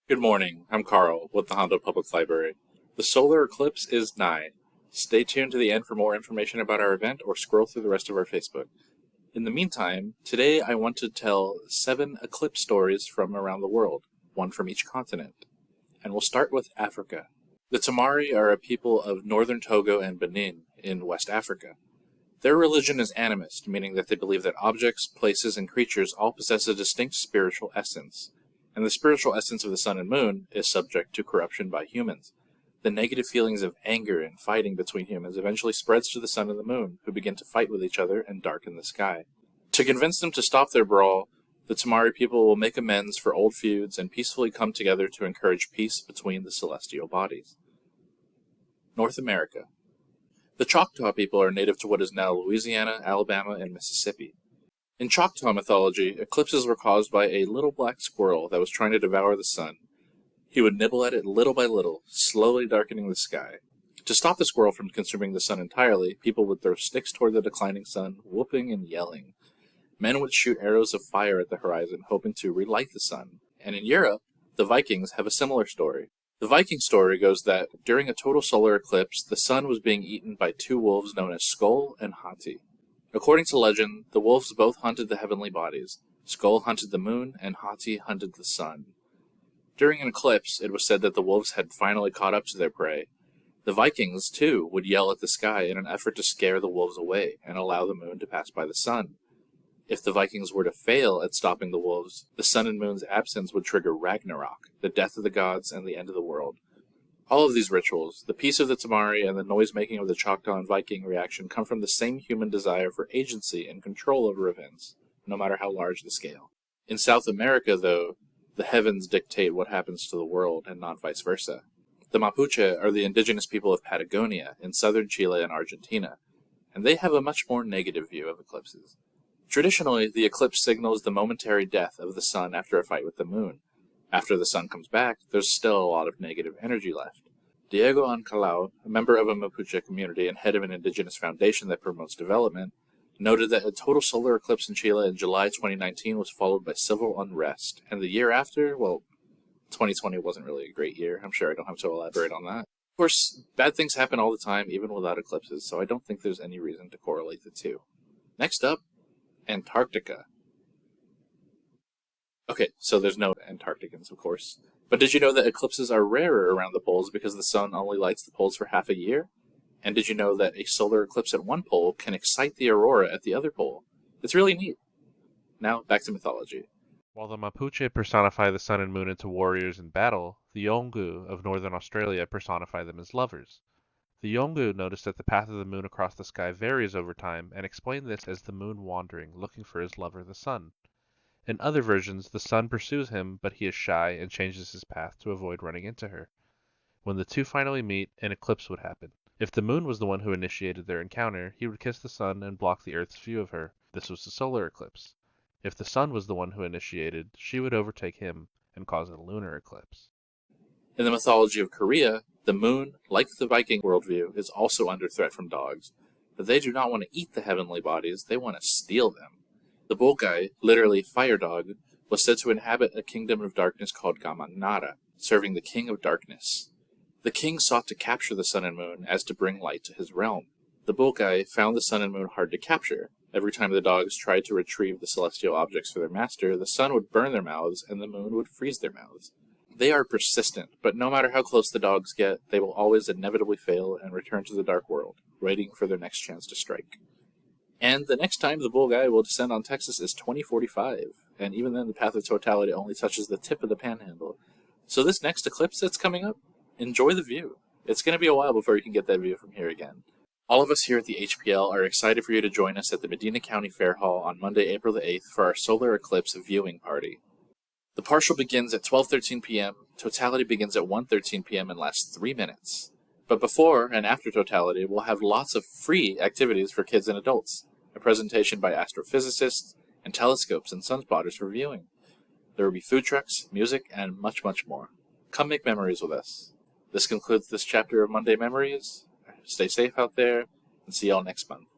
Good morning, I'm Carl with the Hondo Public Library. The solar eclipse is nigh. Stay tuned to the end for more information about our event or scroll through the rest of our Facebook. In the meantime, today I want to tell 7 eclipse stories from around the world, one from each continent. And we'll start with Africa. The Tamari are a people of northern Togo and Benin in West Africa. Their religion is animist, meaning that they believe that objects, places, and creatures all possess a distinct spiritual essence. And the spiritual essence of the sun and moon is subject to corruption by humans. The negative feelings of anger and fighting between humans eventually spreads to the sun and the moon, who begin to fight with each other and darken the sky. To convince them to stop their brawl, the Tamari people will make amends for old feuds and peacefully come together to encourage peace between the celestial bodies. North America. The Choctaw people are native to what is now Louisiana, Alabama, and Mississippi. In Choctaw mythology, eclipses were caused by a little black squirrel that was trying to devour the sun. He would nibble at it little by little, slowly darkening the sky. To stop the squirrel from consuming the sun entirely, people would throw sticks toward the declining sun, whooping and yelling. Men would shoot arrows of fire at the horizon, hoping to relight the sun. And in Europe, the Vikings have a similar story. The Viking story goes that, during a total solar eclipse, the sun was being eaten by 2 wolves known as Skoll and Hati. According to legend, the wolves both hunted the heavenly bodies. Skoll hunted the moon, and Hati hunted the sun. During an eclipse, it was said that the wolves had finally caught up to their prey. The Vikings, too, would yell at the sky in an effort to scare the wolves away and allow the moon to pass by the sun. If the Vikings were to fail at stopping the wolves, the sun and moon's absence would trigger Ragnarok, the death of the gods and the end of the world. All of these rituals, the peace of the Tamari and the noise-making of the Choctaw and Viking reaction, come from the same human desire for agency and control over events, no matter how large the scale. In South America, though, the heavens dictate what happens to the world, and not vice versa. The Mapuche are the indigenous people of Patagonia in southern Chile and Argentina, and they have a much more negative view of eclipses. Traditionally, the eclipse signals the momentary death of the sun after a fight with the moon. After the sun comes back, there's still a lot of negative energy left. Diego Ancalao, a member of a Mapuche community and head of an indigenous foundation that promotes development, noted that a total solar eclipse in Chile in July 2019 was followed by civil unrest, and the year after, 2020 wasn't really a great year. I'm sure I don't have to elaborate on that. Of course, bad things happen all the time, even without eclipses, so I don't think there's any reason to correlate the two. Next up, Antarctica. Okay, so there's no Antarcticans, of course. But did you know that eclipses are rarer around the poles because the sun only lights the poles for half a year? And did you know that a solar eclipse at one pole can excite the aurora at the other pole? It's really neat. Now, back to mythology. While the Mapuche personify the sun and moon into warriors in battle, the Yolngu of northern Australia personify them as lovers. The Yolngu notice that the path of the moon across the sky varies over time and explain this as the moon wandering, looking for his lover the sun. In other versions, the sun pursues him, but he is shy and changes his path to avoid running into her. When the two finally meet, an eclipse would happen. If the moon was the one who initiated their encounter, he would kiss the sun and block the Earth's view of her. This was the solar eclipse. If the sun was the one who initiated, she would overtake him and cause a lunar eclipse. In the mythology of Korea, the moon, like the Viking worldview, is also under threat from dogs. But they do not want to eat the heavenly bodies, they want to steal them. The Bokai, literally fire dog, was said to inhabit a kingdom of darkness called Gamangnara, serving the king of darkness. The king sought to capture the sun and moon as to bring light to his realm. The Bokai found the sun and moon hard to capture. Every time the dogs tried to retrieve the celestial objects for their master, the sun would burn their mouths and the moon would freeze their mouths. They are persistent, but no matter how close the dogs get, they will always inevitably fail and return to the dark world, waiting for their next chance to strike. And the next time the Bokai will descend on Texas is 2045, and even then the path of totality only touches the tip of the panhandle. So this next eclipse that's coming up, enjoy the view. It's going to be a while before you can get that view from here again. All of us here at the HPL are excited for you to join us at the Medina County Fair Hall on Monday, April the 8th for our solar eclipse viewing party. The partial begins at 12:13 p.m., totality begins at 1:13 p.m. and lasts 3 minutes. But before and after totality, we'll have lots of free activities for kids and adults, a presentation by astrophysicists, and telescopes and sunspotters for viewing. There will be food trucks, music, and much, much more. Come make memories with us. This concludes this chapter of Monday Memories. Stay safe out there, and see y'all next month.